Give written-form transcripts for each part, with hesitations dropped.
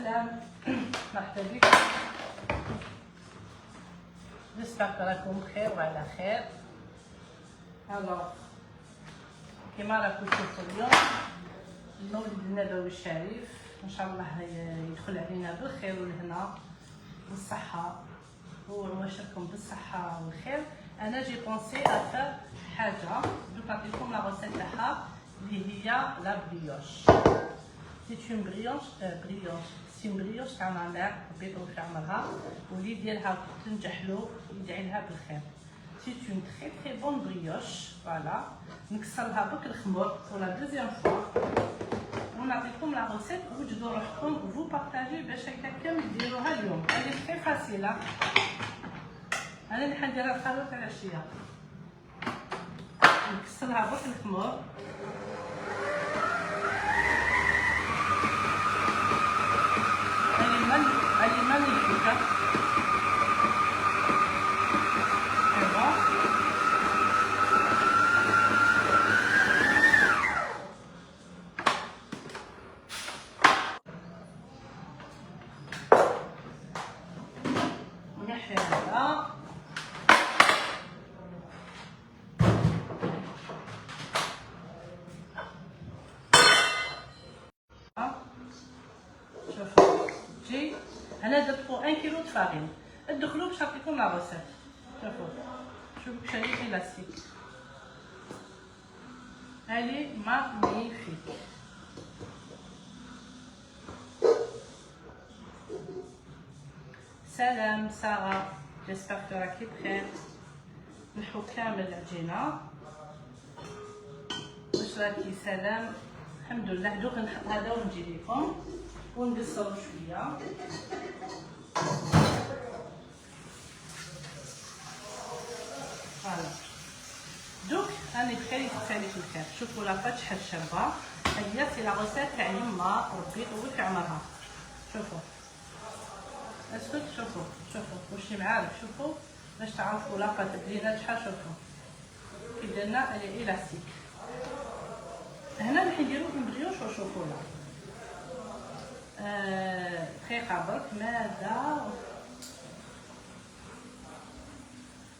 سلام. مرحبا بك. جيسبر راكم بخير وعلى خير. الوغ كيما راكم تشوفوا اليوم المولد النبوي الشريف ان شاء الله يدخل علينا بالخير والهنا والصحه ويبشركم بالصحه والخير. انا جي بونسي افير حاجه دوك نعطيكم لا روسيت تاعها اللي هي لا بريوش. سي اون بريوش سي اون بريوش تاع ما مير ربي يطول في عمرها واللي ديالها تنجح له يدعي لها بالخير. سي اون تري تري بون بريوش. فوالا نكسرها بك الخمر بور لا دوزيام فوا ونعطيكم لا روسيت وجدوا روحكم وفو بارطاجي باش هكا كامل ديروها اليوم. هذه تري فاسيله. انا اللي حنديرها الخلوط تاع العشيه. نكسرها بك الخمر هذه مانيفيك. ونحي هذا شوفوا تجي. انا درت 1 كيلو د فارين. ادخلوا باش نعطيكم لا روسيت. شوفوا شحال هي الاستيك. هذه ماغنيفيك. سلام ساره، جيسبر كو راكي بخير. نحو كامل العجينه. واش راكي؟ سلام الحمد لله. دوك نحط هذا ونجي لكم ونقصرو شويه. فوالا دوك راني بخير يفتح عليك الخير. شوفوا لا بات شحال شابه. هي سي لا روسيت تاع يما ربي يطول في عمرها. شوفوا اسكت. شوفوا واش معارف. شوفوا باش تعرفوا لا بات بلينا شحال. شوفوا كي درنا الاستيك. هنا راح نديرو اون بريوش وشوكولا دقيقه برك.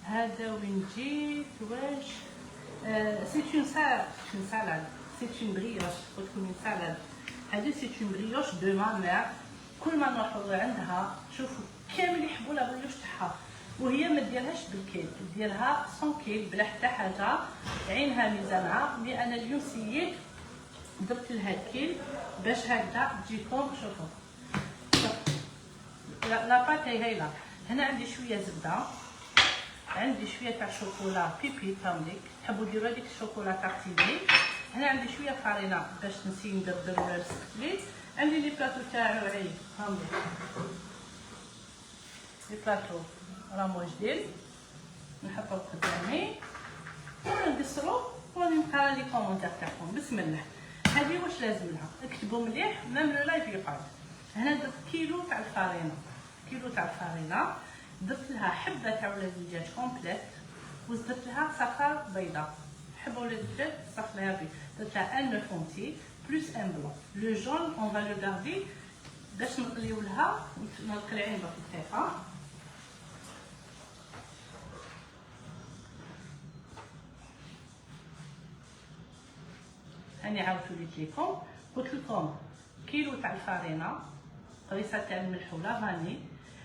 هذا وين جيت واش سي اون سالاد. سي اون بريوش. قلت لكم اون سالاد. هذه سي اون بريوش دو ما مير. كل ما نروحوا عندها شوفوا كامل يحبوا لا بريوش تاعها. وهي ما ديرهاش بالكيل، ديرها 100 كيل بلا حتى حاجه. عينها ميزانها. مي انا اليوم سييت درت لها الكيل باش هكذا تجيكم. شوفوا لا بات هي هايله. هنا عندي شويه زبده، عندي شويه تاع شوكولا بيبي تاوليك. تحبوا ديروا هذيك الشوكولا تارتيني. هنا عندي شويه فارينه باش نسي ندبر السكليت. عندي لي بلاطو تاعو عيد هاهمي. لي بلاطو راهم واجدين. نحطو قدامي ونقصرو ونقرا لي كومونتير تاعكم. بسم الله. هذه واش لازم لها؟ اكتبوا مليح ميم لو لايف يقعد. هنا درت كيلو تاع الفارينه. درت لها حبه تاع ولاد الدجاج كومبليت وزدت لها صفار بيضاء. حبه ولاد الدجاج صفر لها بيض. درت لها ان نوف اونتي بلوس ان بلون. لو جون اون فا لو غاردي باش نقليو لها نقلعين برك دقيقه. هاني عاودت وليت لكم. قلت لكم كيلو تاع الفارينه، قريصه تاع الملح ولا فاني.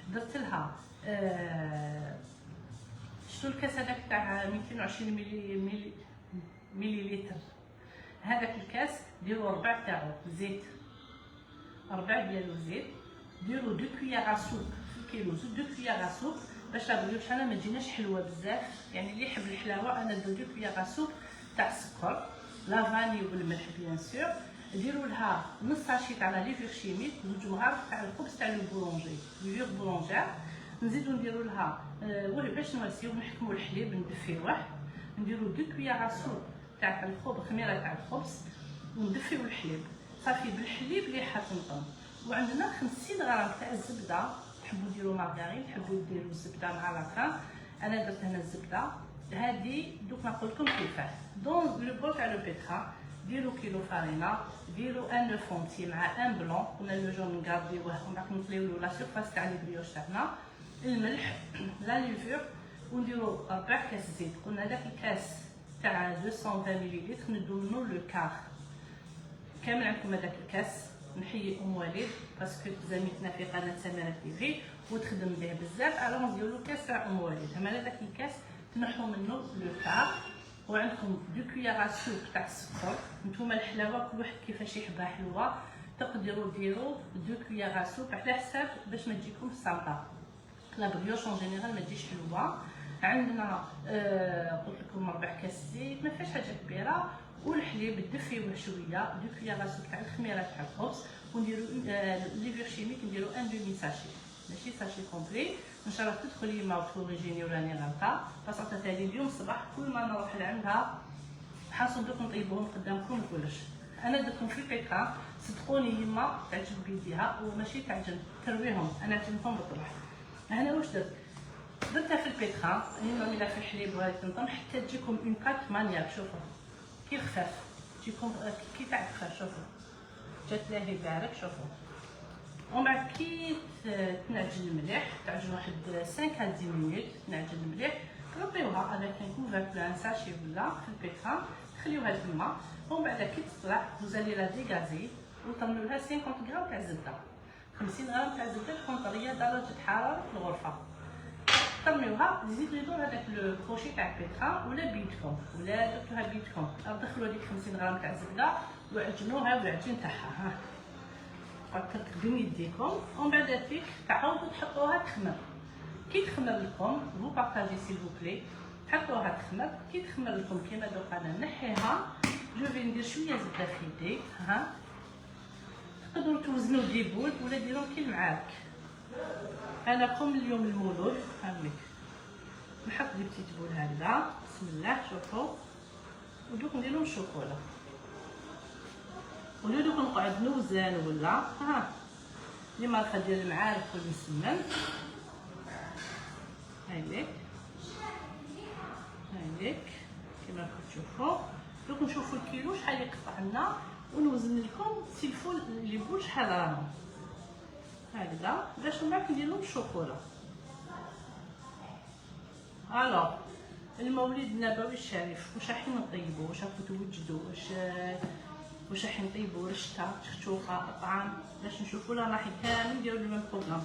درت لها شتو الكاس هذاك تاع 220 مليلتر. هذاك الكاس ديروا ربع تاعو زيت، ربع ديالو زيت. ديروا 2 كويار سوب في الكيلو، 2 كويار سوب باش لا بريوش انا ما تجيناش حلوه بزاف. يعني اللي يحب الحلاوه انا ندير 2 كويار سوب تاع السكر لا فاني والملح بيان سور. ديروا لها نص ساشي تاع لا ليفور شيميك، 2 مغارف تاع الخبز تاع لو بولونجي ليفور بولونجير. نزيدو نديروا لها باش نواسيو نحكموا الحليب ندفيوه. نديروا 2 كويار سوب تاع الخبز، خميره تاع الخبز، وندفيو الحليب صافي بالحليب اللي حاطنطن. وعندنا 50 غرام تاع الزبده. تحبوا ديروا مارغرين، تحبوا ديروا الزبده مع لاكان. انا درت هنا الزبده هذه دوك نقول لكم كيفاه. دون لو بول تاع لو بيترا ديروا كيلو فرينه، ديروا ان فونتي مع ان بلون، قلنا لو جون نغاديوه ومن بعد نطليو لا سيرفاس تاع لي بريوش تاعنا، الملح، لا ليفور، ونديروا 4 كاس زيت. قلنا هذاك الكاس تاع 220 مليلتر ندو منو لو كار كامل. عندكم هذاك الكاس نحيي ام وليد باسكو زميلتنا في قناه سميرة تيفي وتخدم به بزاف، الوغ نديرو كاس تاع ام وليد. هما هذاك الكاس تنحو منه لو كار، وعندكم 2 كويار سوب تاع السكر. نتوما الحلاوه كل واحد كيفاش يحبها حلوه، تقدروا ديروا 2 كويار سوب على حساب باش ما تجيكم السلطه. لا بريوش اون جينيرال ما تجيش حلوه. عندنا قلت لكم 4 كاس زيت، ما فيهاش حاجه كبيره، والحليب دفيوه شويه، 2 كويار سوب تاع الخميره تاع الخبز، ونديرو ليفور شيميك نديرو ان دومي ساشي، ماشي ساشي كومبلي. ان شاء الله تدخلي ما وتوريجيني وراني غلطه. بصحة تالي اليوم الصباح كل ما نروح لعندها حاصل دوك نطيبوهم قدامكم كلش. انا درتهم في البيكا، صدقوني يما تعجب بيديها وماشي تعجن ترويهم، انا عجنتهم بالطبع. هنا واش درتها في البيتخا، يما ملا في الحليب وهذه تنطم حتى تجيكم اون بات مانياك. شوفوا كي خفاف تجيكم كي تاع خفاف، شوفوا جات لاهي بارك. شوفوا ومن بعد كي تنعجن المليح، تعجن واحد 5 à 10 مينوت تنعجن المليح، تغطيوها افيك ان كوفركل ان ساشي ولا في البيتخا، تخليوها تما. ومن بعد كي تطلع وزالي لا ديغازي وترميو لها 50 غرام تاع زبده، 50 غرام تاع زبده تكون طريه درجه حراره الغرفه. ترميوها زيدوا لي دور هذاك لو كروشي تاع البيتخا ولا بيدكم ولا درتوها بيدكم، دخلوا هذيك 50 غرام تاع زبده وعجنوها بالعجين تاعها. تخدم يديكم ومن بعد ذلك تعاودوا تحطوها تخمر. كي تخمر لكم فو بارطاجي سيل فو بلي، تحطوها تخمر. كي تخمر لكم كيما دوك انا نحيها، جو في ندير شويه زبده في يدي. ها تقدروا توزنوا دي بول ولا ديروهم كي المعارك. انا قوم اليوم المولود هاوليك نحط دي بتيت بول هكذا، بسم الله. شوفوا ودوك نديرهم شوكولا، ولا دوك نقعد نوزان ولا ها لي ماركه ديال المعارك والمسمن. هايليك هايليك كما راكم تشوفوا. دوك نشوفوا الكيلو شحال يقطع لنا ونوزن لكم سيلفو لي بول شحال راهم هكذا باش من بعد ندير لهم الشوكولا. الوغ المولد النبوي الشريف واش راح نطيبوا، واش راكم توجدوا، واش راح نطيبوا رشته شخشوقه طعام باش نشوفوا لا راح كامل نديروا الميم بروغرام.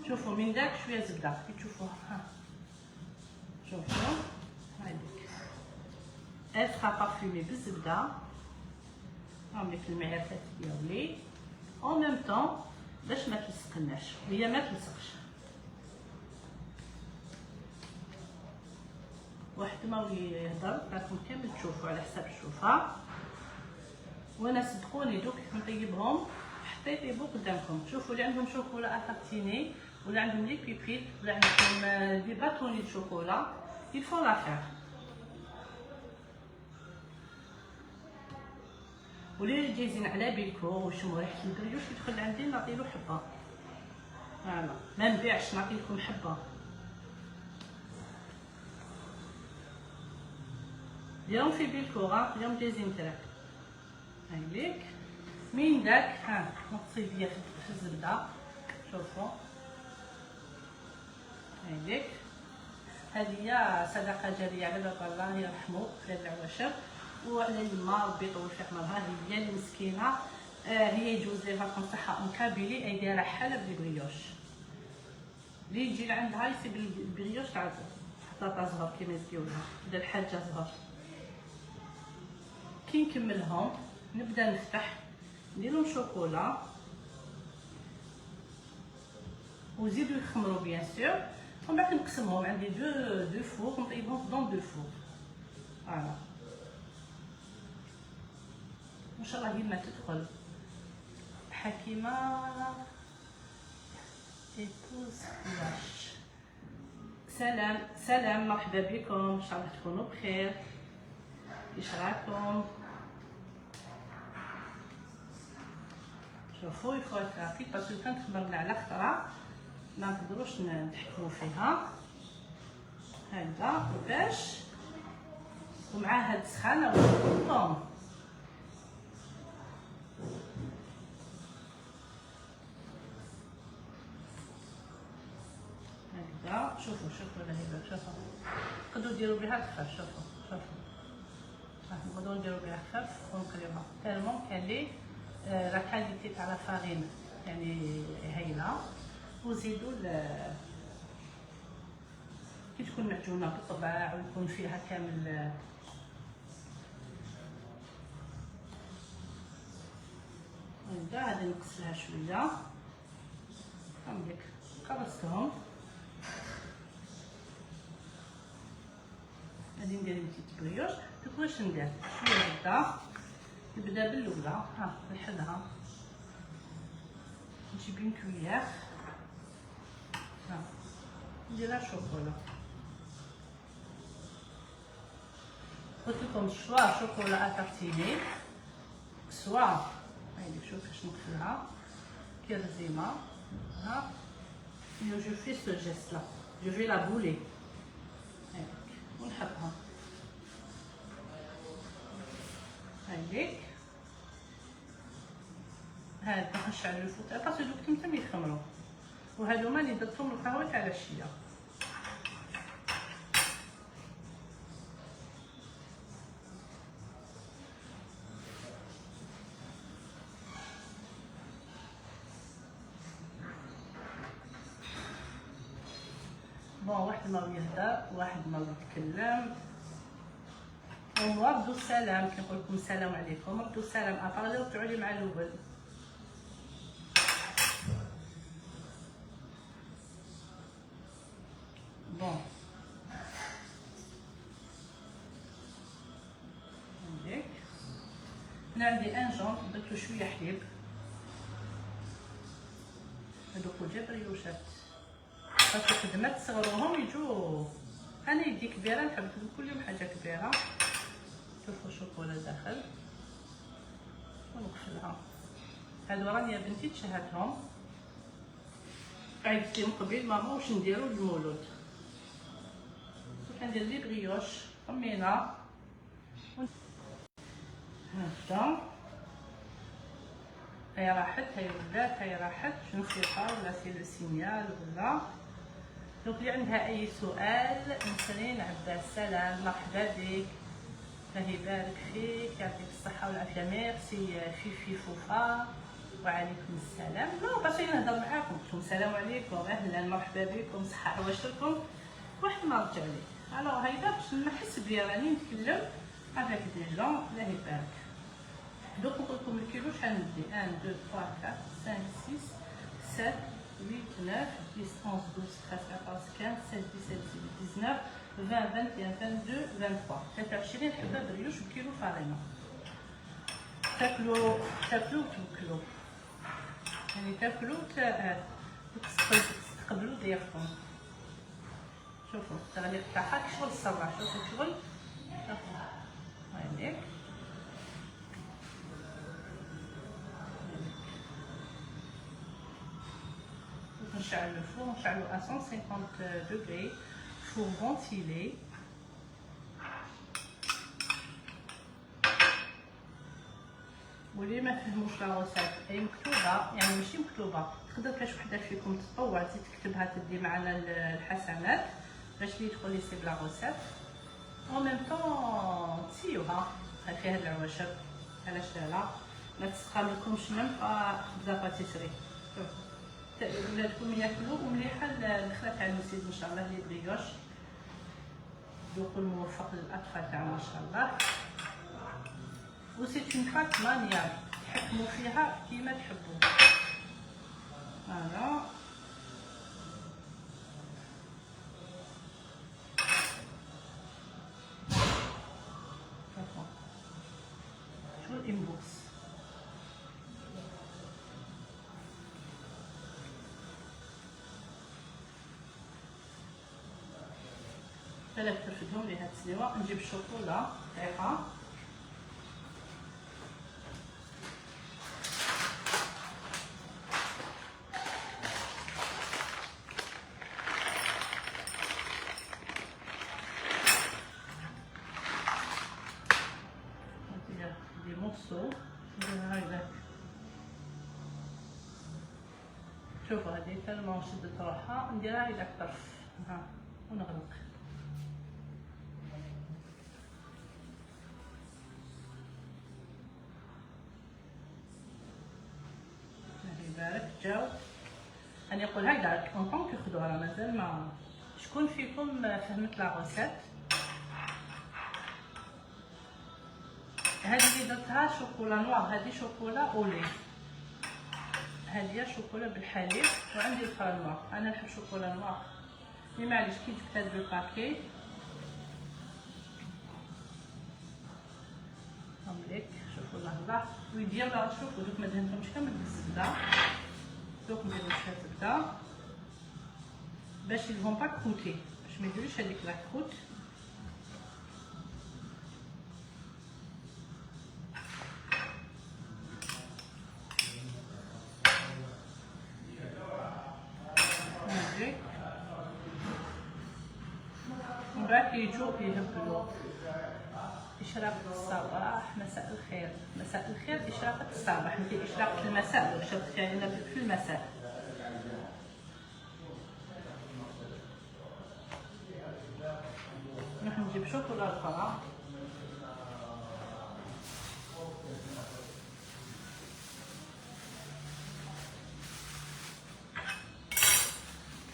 شوفوا من داك شويه زبده كي تشوفوها. ها شوفوا هذيك افخا بارفومي بالزبده. هاوليك المعيرات ديالي اون ميم طون باش ما تلصقناش وهي ما تلصقش. واحد ما يهضر راكم كامل تشوفوا على حساب الشوفه، وانا صدقوني دوك نطيبهم حتى يطيبوا قدامكم. شوفوا اللي عندهم شوكولا اتارتيني ولا عندهم لي بيبيت ولا عندهم دي باتوني د شوكولا يفو لافير. واللي جايزين على بالكم وشموا ريحه البريوش يدخل عندي نعطيلو حبه. فوالا ما نبيعش نعطي لكم حبه. اليوم في بالكم اليوم جايزين تراك. هايليك من داك ها نقصي بيا في الزبده. شوفوا هايليك هذه هي صدقه جاريه على باب الله يرحمه في العواشر وعلى يما ربي يطول في عمرها. هي المسكينه هي يجوز لي فاكم صحه اون كابيلي اي دايره حاله بالبريوش اللي يجي لعندها يسيب البريوش تاع حطاطا زهر كيما يديروها كدا الحاجه زهر. كي نكملهم نبدا نفتح نديرهم شوكولا وزيدوا يخمروا بيان سور ومن بعد نقسمهم. عندي دو فور نطيبهم دون دو فور. فوالا ان شاء الله يما تدخل حكيمه ايبوز واش. سلام سلام مرحبا بكم ان شاء الله تكونوا بخير. كيش راكم؟ شوفوا يفوا ترافيك باسكو كان خمرنا على خطره ما نقدروش نتحكموا فيها هكذا. باش ومع هاد السخانه ونحطهم هكذا. شوفوا لهيبه، شوفوا تقدروا ديروا بها الخفاف. شوفوا نقدروا نديروا بها خفاف ونقليوها تالمون كان لي لا كاليتي تاع لا فارين يعني هايله. وزيدوا كي تكون معجونه بالطبع ويكون فيها كامل هكذا. غادي نقصها شويه هاك خلصتهم. غادي ندير بتيت بريوش. دوك واش ندير شويه نبدا بالاولى نحلها نجيب اون كويير نديرها شوكولا. قلت لكم سوا شوكولا اتارتيني سوا هايدي. شوف كيفاش نقفلها كي الرزيمه ها. جو في سو جيست لا جو في لا بولي هاك ونحطها هايديك. هاد نشعل الفوطه باسكو دوك تمتم يخمروا. وهادوما اللي درتهم القهوه تاع العشيه. بون واحد ما يهدر واحد ما يتكلم. وردوا السلام كي نقول لكم السلام عليكم ردوا السلام ابارليو طلعوا لي مع الاول. بون هذيك هنا عندي ان جون درت شويه حليب. هذوك جا بريوشات باسكو خدمات تصغروهم يجوا. انا يدي كبيره نحب كل يوم حاجه كبيره. شوفوا الشوكولا داخل ونقفلها. هادو راني يا بنتي تشهدهم عيطتيهم قبيل ماما واش نديرو للمولود. كندير لي بريوش طمينه هكذا. هي راحت هي ولات هي راحت شنو فيها ولا سي لو سينيال ولا. دونك اللي عندها اي سؤال نسرين عباس سلام مرحبا بك الله يبارك فيك يعطيك الصحه والعافيه. ميرسي في فوفا وعليكم السلام. نو باش نهضر معاكم قلت لهم السلام عليكم اهلا مرحبا بكم صحه عواشركم واحد ما رجع لي. الوغ هيدا باش نحس بلي راني نتكلم افيك دي جون الله يبارك. دوك نقول لكم الكيلو شحال ندي 1 2 3 4 5 6 7 8 9 10 11 12 13 14 15 16 17 18 19 20 21 22 23 حبه بريوش وكيلو فارينه. تاكلوا وتوكلوا يعني تاكلوا تقبلوا ضيافكم. شوفوا التغليق تاعها كشغل الصباح. شوفوا شغل هايليك نشعل الفور نشعلو 150 دوغري فور فونتيلي. واللي ما فهموش لا روسيت هي مكتوبه يعني ماشي مكتوبه تقدر كاش وحده فيكم تطوع تزيد تكتبها تدي معنا الحسنات باش اللي يدخل يسيب لا روسيت او ميم طون تسيوها فيها هاد العواشر. علاش لا ما تسخملكمش ميم با بدا باتيسري. ولادكم ياكلوا ومليحه الدخله تاع المسيد ان شاء الله لي بريوش. ذوق موفق للاطفال تاعنا ان شاء الله. و سي اون بات مانيال تحكموا فيها كيما تحبوا. فوالا شو الانبوكس ثلاث ترفدهم لهاد السلوى. نجيب الشوكولا دقيقه شوفوا هذه تالمون شدت روحها، نديرها الى الطرف ها ونغلق. الله يبارك. جاو راني نقولها كاع اون طونك خدوها، راه مازال ما شكون فيكم فهمت لا غوسيت. هذه اللي درتها شوكولا نوار، هذه شوكولا اولي، هذه شوكولا بالحليب، وعندي الفرا نوار. انا نحب شوكولا نوار، مي معليش كي جبت هاد الباكي هامليك شوكولا هذا ويدير. راه شوفوا دوك ما دهنتهمش كامل بالزبده، دوك نديرو شويه زبده باش يلهم با كروتي، باش ما يديروش هذيك لا كروت. من بعد كيجيو كيهبلوا إشراقة الصباح. مساء الخير، مساء الخير، إشراقة الصباح، مثل إشراقة المساء لو شربت يعني في المساء. نروح نجيب شوكولا أخرى.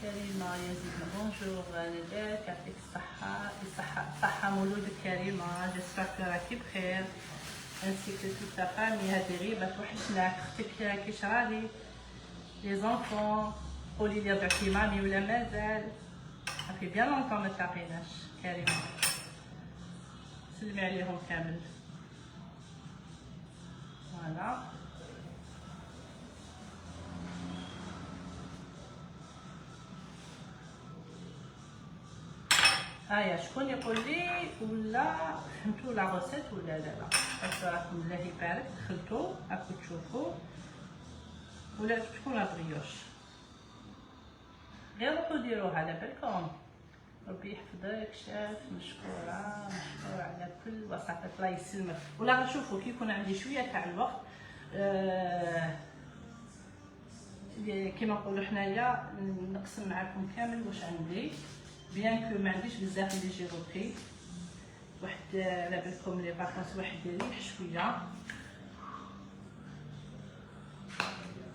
كريمة يزيدنا بونجور نداك، يعطيك الصحة، الصحة مولودك كريمة، جيسبر راكي بخير، انسي كو توت لا فامي. هادي غيبة توحشناك، اختك كي شرالي لي زونفون، قولي لي رجعتي مامي ولا مازال، صافي بيان لونطون ما تلاقيناش. كريمة سلمي عليهم كامل. فوالا هيا شكون يقول لي ولا فهمتوا لا غوسيت ولا لا؟ بس راكم الله يبارك دخلتوا راكم تشوفوا ولا تكون لا بريوش، غير روحوا ديروها على بالكم. ربي يحفظك، شاف مشكوره مشكوره على كل وسطك، الله يسلمك. ولا شوفوا كي يكون عندي شويه تاع الوقت كيما نقولوا حنايا نقسم معكم كامل واش عندي، بيان كو ما عنديش بزاف اللي يجي روكي. واحد على بالكم لي فاكونس واحد يريح شويه،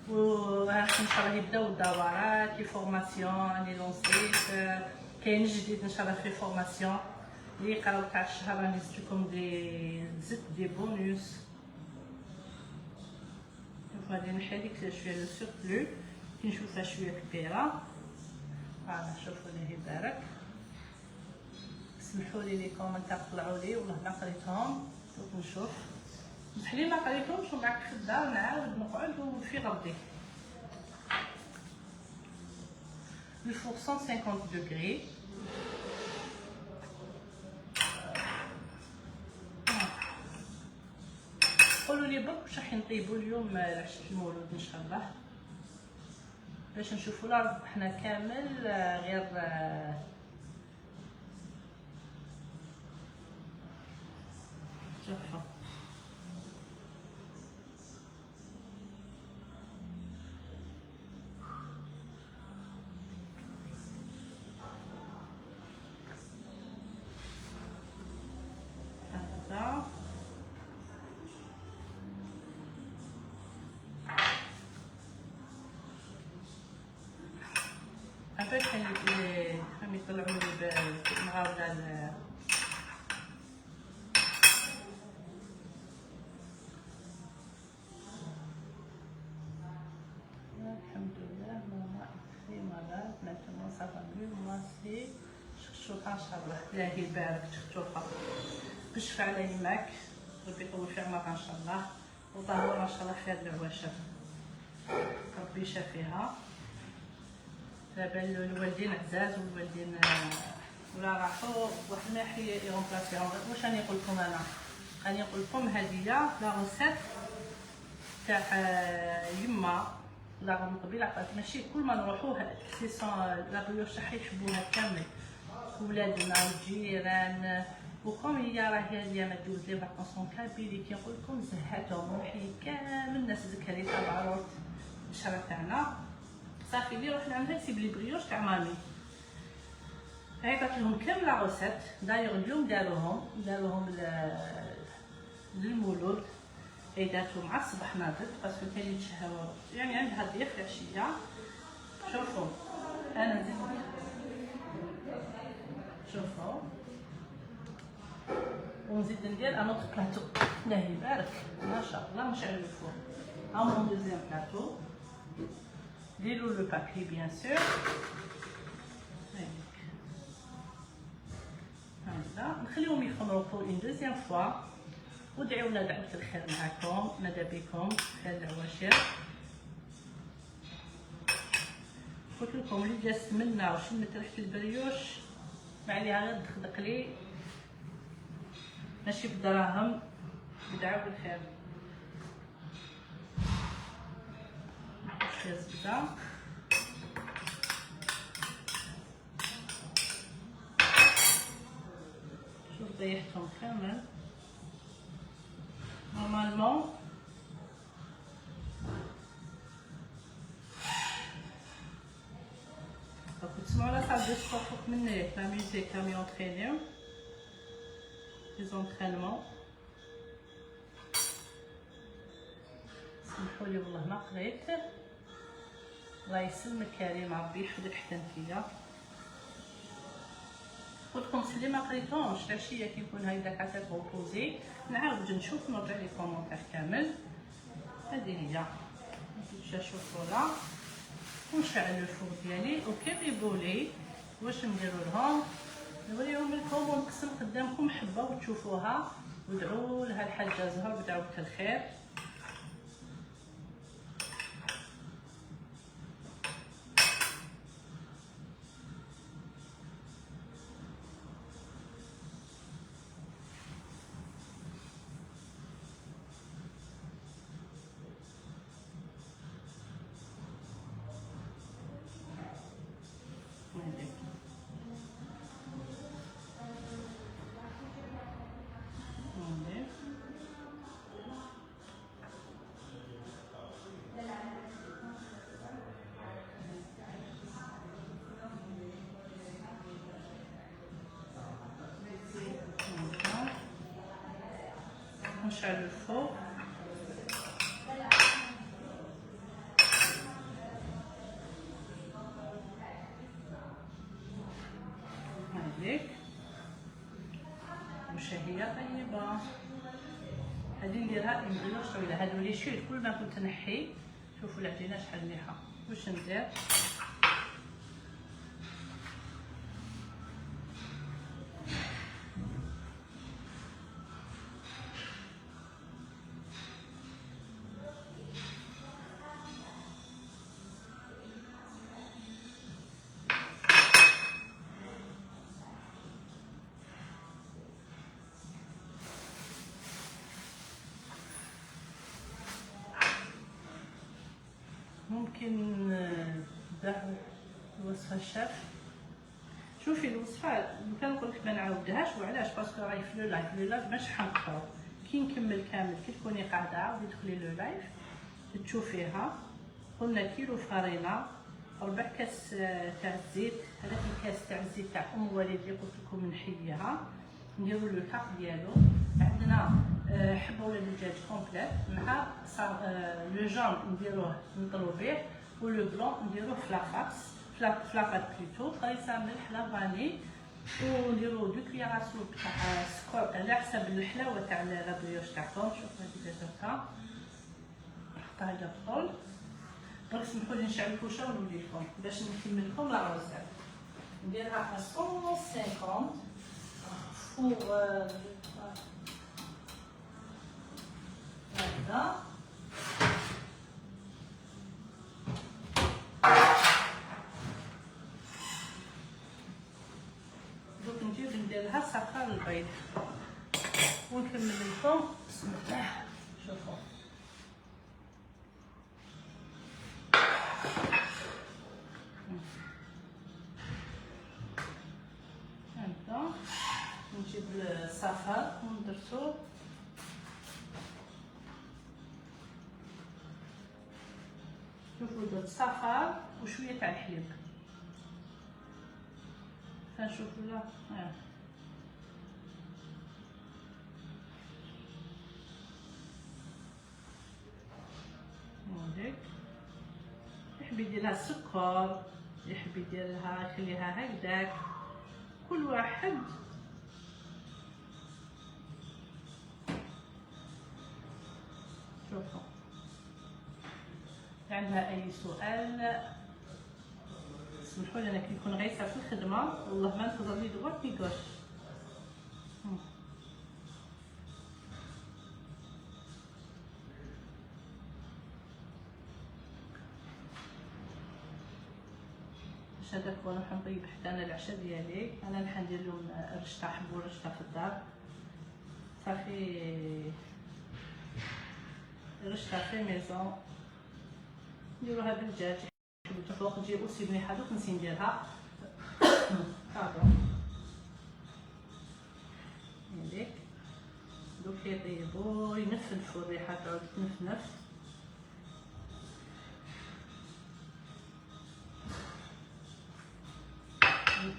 و ان شاء الله يبداو الدورات لي فورماسيون راني لونسيت، كاين جديد ان شاء الله في فورماسيون اللي يقراو تاع الشهر راني زدت لكم زدت دي بونوس. شوفوا غادي نحي ديك شويه لو سوربلو كي نشوفها شويه كبيره. فوالا شوفوا الله يبارك. سمحوا لي لي كومنتار طلعوا لي والله ما قريتهم، دوك نشوف بحالي ما قريتهمش ومعك في الدار نعاود نقعد وفي غردي. لو فور 150 دوغري. قولوا لي برك واش راح نطيبوا اليوم لعشة المولود ان شاء الله، باش نشوفوا لا حنا كامل غير شوفوا. هذا عفاك هم يطلعوا لي بالمغاوله. الحمد لله ماما في مرض maintenant ça va mieux. moi c'est شكشوكه ان شاء الله الله يبارك. شكشوكه بالشفاء على يماك، ربي يطول في عمرها ان شاء الله، وطهورها ان شاء الله في هاد العواشر، ربي يشافيها. دابا الوالدين عزاز والوالدين ولا راحوا واحد ما يغومبلاسيهم. واش راني نقول لكم انا؟ راني نقول لكم هذه لا روسيت تاع يما لا من قبيل عطات، ماشي كل ما نروحوا سيسون لا بريوش راح يحبوها كامل ولادنا والجيران. وكم هي راهي هي ما دوز لي فاكونس كابيلي كي نقول لكم زهاتهم ونحيي كامل الناس ذكري تبعروت الشهر تاعنا صافي اللي روح نعملها نسيب لي بريوش تاع مامي. عيطت لهم كامل لا روسيت. دايوغ اليوم داروهم للمولود، عيداتهم مع الصباح ناضت باسكو كاين يتشهاو يعني عندها ضيف العشيه. شوفوا انا نزيد شوفوا ونزيد ندير ان اوتر بلاطو. الله يبارك ما شاء الله نشعل الفور. ها مون دوزيام بلاطو ديروا لو بابي بيان سور. هكذا نخليهم يخمروا بور اون دوزيام فوا. ودعيو لنا دعوة الخير معاكم. ماذا بكم خير العواشر. قلت لكم اللي جا سمنا وشمت ريحة البريوش ما عليها غير تدخدق لي ماشي بدراهم بدعوة الخير. نحط فيها الزبدة شوف ضيحتهم كامل. نورمالمون راكم تسمعوا لا صال دو سبور فوق مني لا ميوزيك راهم يونطرينيو لي زونطرينمون. سمحولي والله ما قريت. الله يسلمك كريم ربي يحفظك حتى نتيا. قلتلكم اللي ما قريتهمش العشيه كيكون هكذاك عاد بوزي نعاود نشوف نرجع لي كومونتير كامل. هذه هي نجي الشوكولا ونشعل الفور ديالي وكيبيبولي واش نديرو لهم. نوريهم لكم ونقسم قدامكم حبه وتشوفوها ودعوا لها الحاجه زهر بدعوة الخير. نشعل الفوق هذيك وشهية طيبة. هذه نديرها نديرها طويلة. هادو لي شوت كل ما كنت نحي شوفوا العجينة شحال مليحة. واش ندير ممكن نبداو الوصفه الشاف. شوفي الوصفه كنقول لك ما نعاودهاش وعلاش باسكو راهي في لو لايف باش حنقراو كي نكمل كامل كي تكوني قاعده عاودي تدخلي لو لايف تشوفيها. قلنا كيلو فرينه 4 كاس تاع الزيت. هذاك الكاس تاع الزيت تاع ام وليد اللي قلت لكم نحييها نديرو لو كاع ديالو. عندنا حبه ولا دجاج كومبليت مع لو جون نديروه نطلو به ولو بلون نديروه فلاكات بليتو طريسه ملح لا فاني ونديرو 2 كليار سوب تاع سكر على حسب الحلاوه تاع لا بريوش تاعكم. شوفوا هذه درتها نحطها على الطول. دونك سمحوا لي نشعل الكوشه ونولي لكم باش نكمل لكم لا روزيت. نديرها 150 فور هكذا. دوك نجيب ندير لها صفار البيض ونكمل لكم. بسم الله شوفوا هكذا. نجيب الصفار وندرسو شوفوا بودرة صفار وشوية تاع الحليب. كنشوفوا لا هاديك. يحب يدير لها السكر، يحب يدير لها يخليها هكذاك، كل واحد. شوفوا عندها اي سؤال سمحوا لي، انا كي نكون غايسه في الخدمه والله ما نقدر لي دوات ني كوش. باش هذاك هو راح نطيب حتى انا العشاء ديالي. انا راح ندير لهم رشطه حب ورشطه في الدار، صافي رشطه في ميزون نديروها بالدجاج. حبيت الفوق تجي اوسي مليحه، دوك نسي نديرها هذيك. دوك يطيبو ينفنفو، الريحه تعود تنفنف.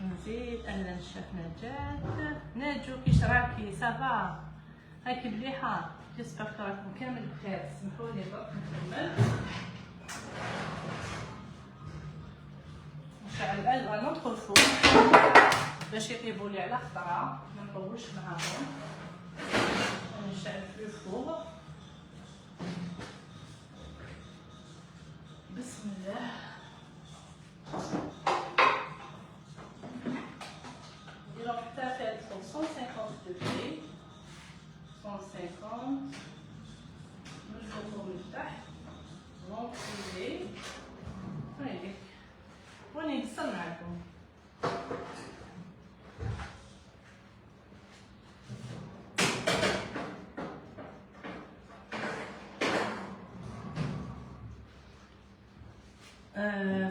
نزيد اهلا الشيف ناجو كيش راكي؟ صافا هاكي مليحه؟ جيسبر راكم كامل بخير. سمحوا لي برك نكمل. نشعل الالوان ندخل الفرن باش يطيبوا لي على خطره، ما نطولش معاهم. نشعل في الفور. بسم الله. نديرو حتى في الفور 150 دوغري 150. نجبدو من تحت نونكسيلي هايليك وني نقصر معاكم.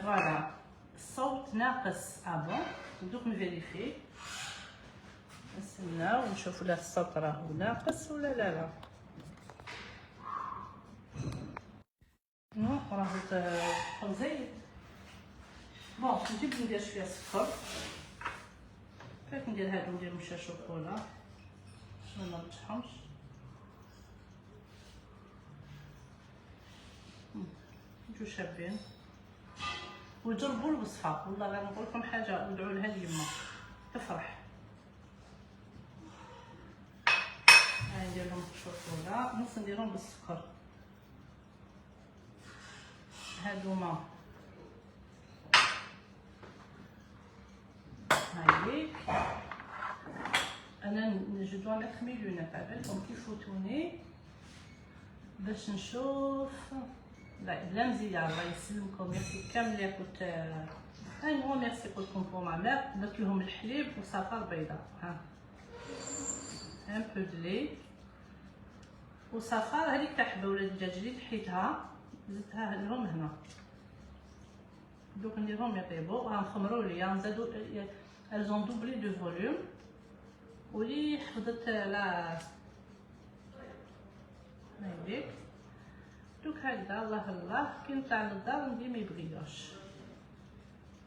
فوالا الصوت ناقص ابون. ندوك نفيريفي، نستناو ونشوفوا لا الصوت راهو ناقص ولا لا. نو راهو زايد. بون نجيب ندير شويه سكر. كيف ندير هادو؟ ندير مشا شوكولا باش ما نرجعهمش. نجو شابين وجربوا الوصفه. والله لا نقول لكم حاجه، ودعوا لها اليما تفرح. هاي ندير لهم الشوكولا، نص نديرهم بالسكر. هادوما هايليك. انا جو دو ميتر مي لونات عبالكم كيفوتوني باش نشوف. لا مزيان، الله يسلمكم. ميرسي كامل اللي كنت ايوا ميرسي لكم بور ما مير. درت لهم الحليب وصفار بيضاء. ها ان بو دلي وصفار. هذيك تاع حبه ولا الدجاج اللي تحيتها زدتها لهم هنا. دوك نديرهم يطيبوا. غنخمروا ليا نزادو الزون دوبلي دو فوليوم. ولي حفظت لا هايليك. دوك هكذا الله الله كي نطلع للدار ندير ما يبغيوش.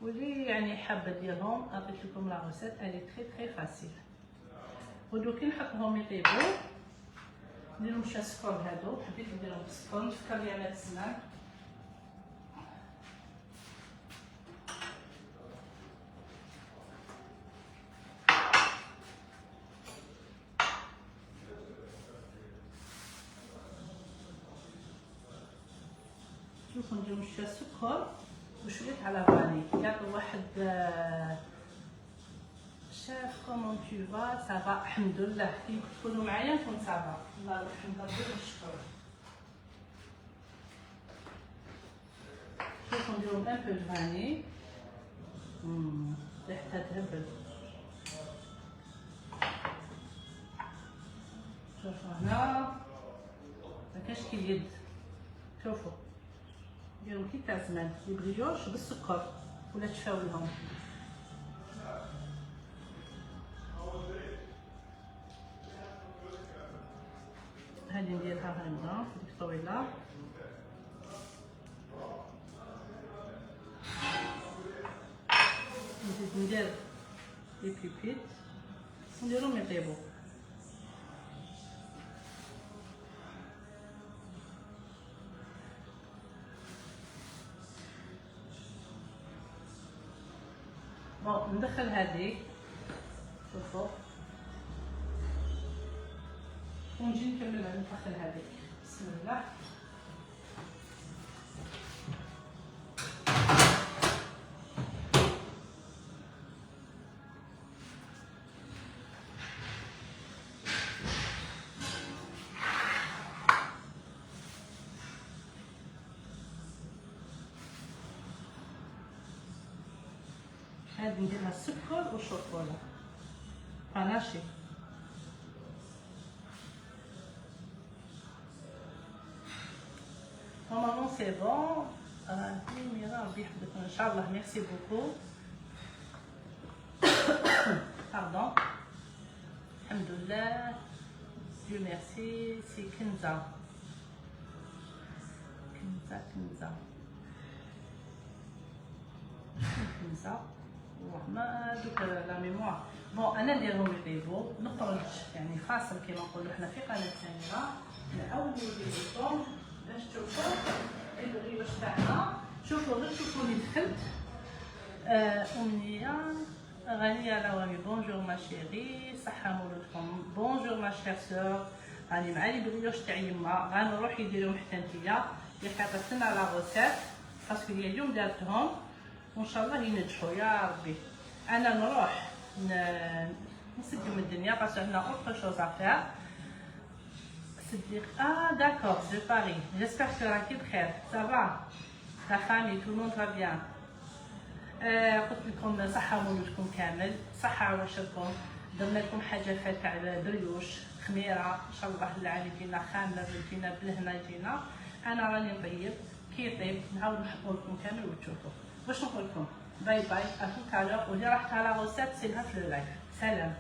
واللي يعني حابه ديالهم عطيت لكم لا روسيت الي تري فاسيل. ودوك كي نحطهم يطيبوا نديرهم شويه سكر. هادو حبيت نديرهم بالسكر، نفكر لي على السنان. شوفوا نديرو شويه سكر وشويه على فاني. يعطي واحد شاف كومون تو فا. صافا الحمد لله. كي تكونوا معايا نكون صافا. الله الحمد لله والشكر. شوفوا نديرو ان بو دو فاني. ريحتها تهبل. شوفوا هنا مكاش كي اليد. شوفوا نديرهم كي تاع زمان يبغيوش بالسكر ولا تفاولهم. هادي نديرها هنا في ديك الطويله. ندير لي بيبيت نديرهم يطيبوا. بون ندخل هذيك شوفوا ونجي نكمل ندخل هذيك. بسم الله. هذه نديرها السكر والشوكولا غناشي. نورمالمون سي بون. ميرا ربي يحفظكم ان شاء الله. ميرسي بوكو. باردون. الحمد لله. ديو ميرسي. سي كنزة كنزة كنزة كنزة. ما دوك لا ميموار. بون انا نديرهم يطيبوا نخرج يعني خاصه كيما نقولوا حنا في قناه ثانيه نعاودوا نديركم باش تشوفوا البريوش تاعنا. شوفوا غير شوفوا اللي دخلت. امنيه غاليه لوامي. بونجور ما شيري. صحه مولودكم. بونجور ما شير سور. راني مع لي بريوش تاع يما غنروح يديرهم حتى نتيا. ياك عطاتنا لا روسيت باسكو هي اليوم دارتهم وان شاء الله ينجحوا يا ربي. انا نروح نسديو من الدنيا باسكو عندنا اوتر شوز افير. صديق داكور دو باري. جيسبر كو راكي بخير. سافا لا فامي تو الموند فا بيان. قلت لكم صحه مولودكم كامل. صحه عواشركم. درنا لكم حاجه فات تاع دريوش خميره ان شاء الله العالي يجينا خامه يجينا بالهنا يجينا. انا راني نطيب كي يطيب نعاود نحطو لكم كامل وتشوفوا. واش نقول لكم باي باي اتو كالور. واللي راحت على روسيت سيبها في اللايف. سلام.